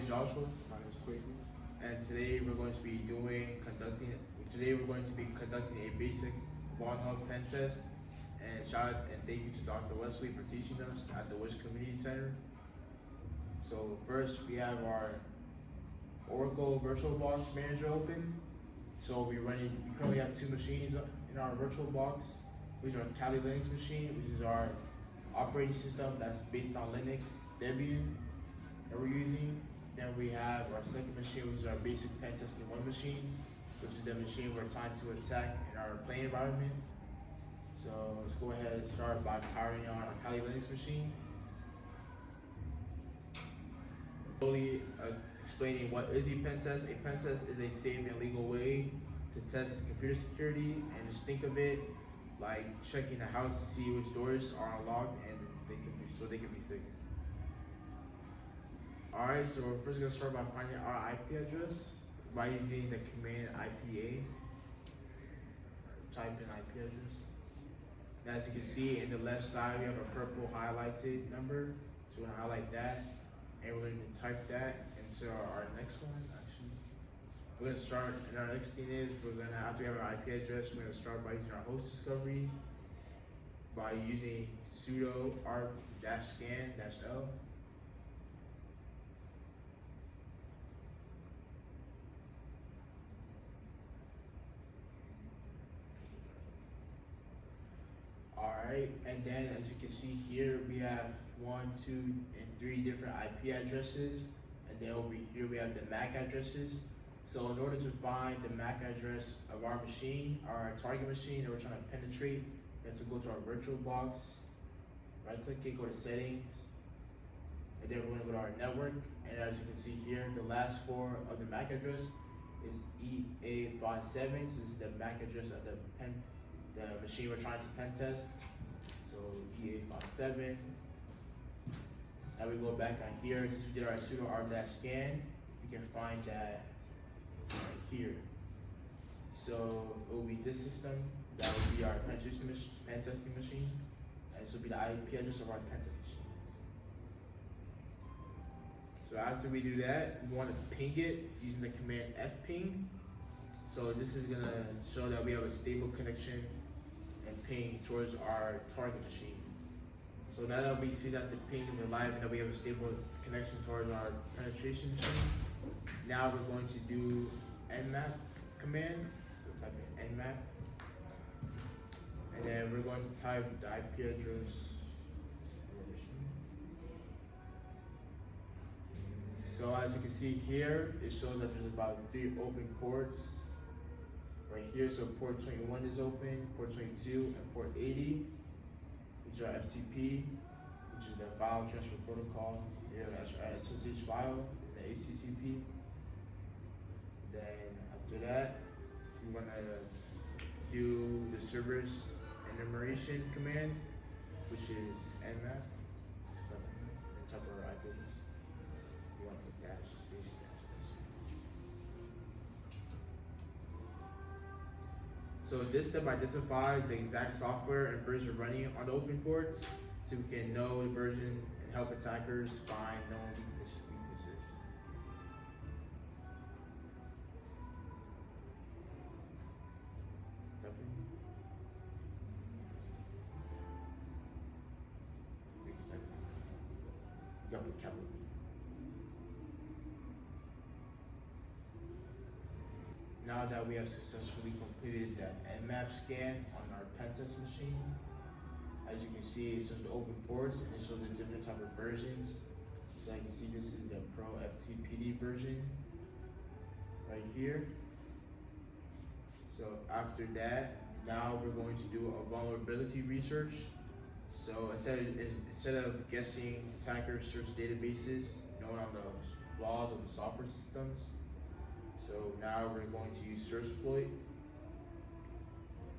is Joshua. My name is Quaker. And today we're going to be conducting a basic Vulnhub pen test. And shout out and thank you to Dr. Wesley for teaching us at the Wish Community Center. So first we have our Oracle VirtualBox Manager open. So we currently have two machines in our VirtualBox, which are Kali Linux machine, which is our operating system that's based on Linux, Debian that we're using. Then we have our second machine, which is our basic pen testing one machine, which is the machine we're trying to attack in our play environment. So let's go ahead and start by powering on our Kali Linux machine. Slowly explaining what is a pen test. A pen test is a safe and legal way to test computer security, and just think of it like checking the house to see which doors are unlocked and they can be fixed. Alright, so we're first gonna start by finding our IP address by using the command IPA. Type in IP address. Now, as you can see in the left side, we have a purple highlighted number. So we're gonna highlight that, and we're gonna type that into our next one. Actually, we're gonna start, and our next thing is after we have our IP address, we're gonna start by using our host discovery by using sudo arp-scan-l. Alright, and then as you can see here, we have 1, 2, and 3 different IP addresses, and then over here we have the MAC addresses. So in order to find the MAC address of our machine, our target machine that we're trying to penetrate, we have to go to our VirtualBox, right click it, go to settings, and then we're going to go to our network, and as you can see here, the last 4 of the MAC address is EA57, so this is the MAC address of the machine we're trying to pen test. So EA57. Now we go back on here. Since we did our sudo arp-scan, we can find that right here. So it will be this system. That will be our pen testing machine. And this will be the IP address of our pen test machine. So after we do that, we want to ping it using the command fping. So this is gonna show that we have a stable connection and ping towards our target machine. So now that we see that the ping is alive and that we have a stable connection towards our penetration machine, now we're going to do nmap command. So type in nmap, and then we're going to type the IP address of our machine. So as you can see here, it shows that there's about 3 open ports right here. So port 21 is open, port 22, and port 80, which are FTP, which is the file transfer protocol. Yeah, that's our SSH file, and the HTTP. Then after that, we want to do the server's enumeration command, which is nmap, and type our IP address. You want to put dash, space, dash. So this step identifies the exact software and version running on the open ports, so we can know the version and help attackers find known weaknesses. Now that we have successfully completed that nmap scan on our pen test machine, as you can see, it shows the open ports and it shows the different type of versions. So I can see this is the Pro FTPD version right here. So after that, now we're going to do a vulnerability research. So instead of guessing, attackers search databases, knowing on the flaws of the software systems. So now we're going to use searchsploit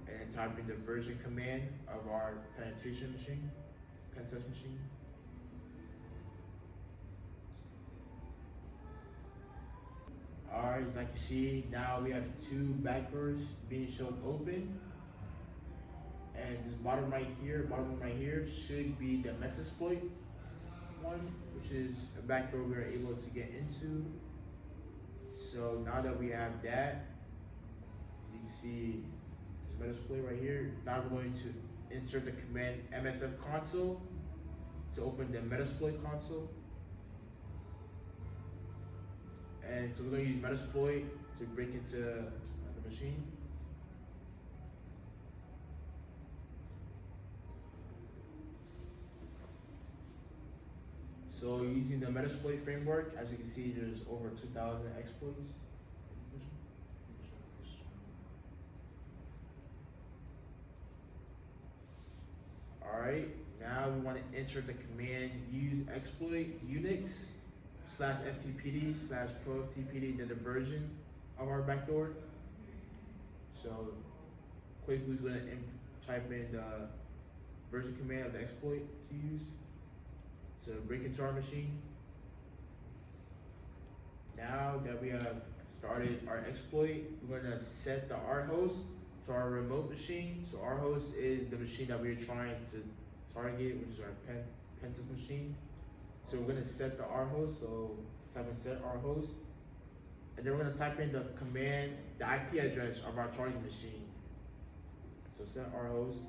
and type in the version command of our pen test machine. Alright, as you see, now we have 2 backdoors being shown open. And this bottom one right here should be the Metasploit. one, which is a backdoor we are able to get into. So now that we have that, you can see this Metasploit right here. Now we're going to insert the command MSF console to open the Metasploit console. And so we're going to use Metasploit to break into the machine. So using the Metasploit framework, as you can see, there's over 2,000 exploits. Alright, now we want to insert the command use exploit unix /ftpd /proftpd, then the version of our backdoor. So quickly we're going to type in the version command of the exploit to use to break into our machine. Now that we have started our exploit, we're going to set the R host to our remote machine. So R host is the machine that we're trying to target, which is our Pentest machine. So we're going to set the R host. So type in set R host, and then we're going to type in the command, the IP address of our target machine. So set R host,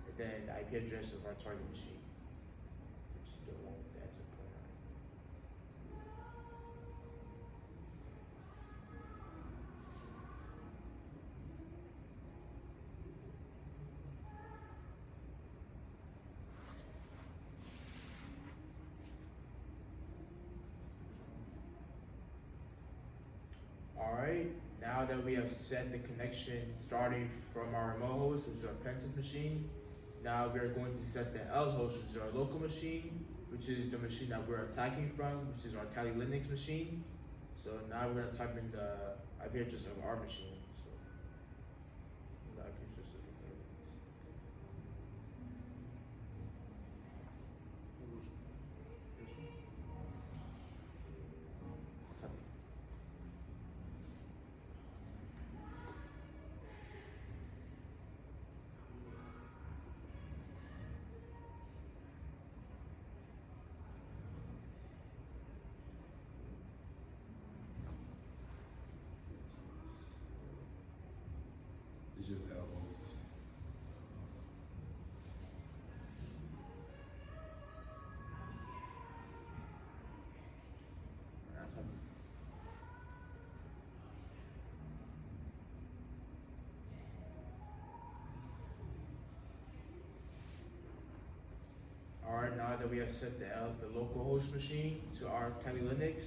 and then the IP address of our target machine. Alright, now that we have set the connection starting from our remote host, which is our Pentest machine, now we are going to set the L host, which is our local machine, which is the machine that we're attacking from, which is our Kali Linux machine. So now we're going to type in the IP address of our machine. So the IP address of the It's just elbows. Alright, now that we have set the local host machine to our Kali Linux,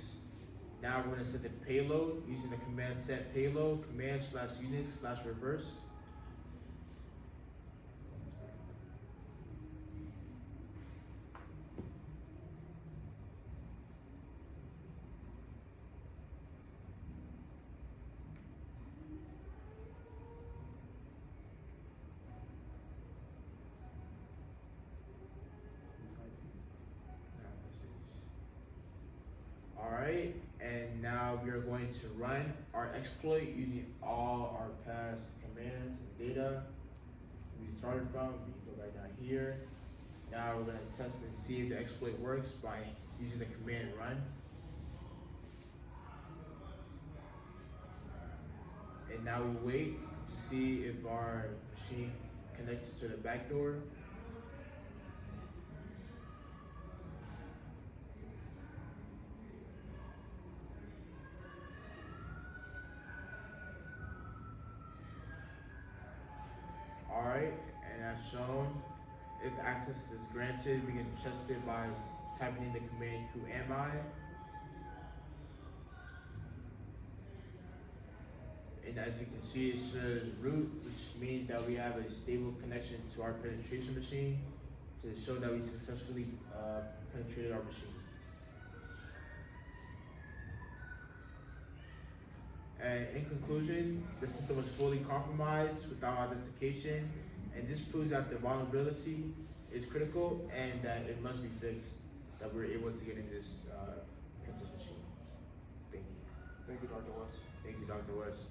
now we're going to set the payload using the command set payload, command /unix /reverse. Alright, and now we are going to run our exploit using all our past commands and data we started from. We can go right down here. Now we're going to test and see if the exploit works by using the command run. And now we wait to see if our machine connects to the backdoor. Alright, and as shown, if access is granted, we can test it by typing in the command who am I. And as you can see, it says root, which means that we have a stable connection to our penetration machine to show that we successfully penetrated our machine. And in conclusion, the system was fully compromised without authentication, and this proves that the vulnerability is critical and that it must be fixed, that we're able to get in this Pentest machine. Thank you. Thank you, Dr. West. Thank you, Dr. West.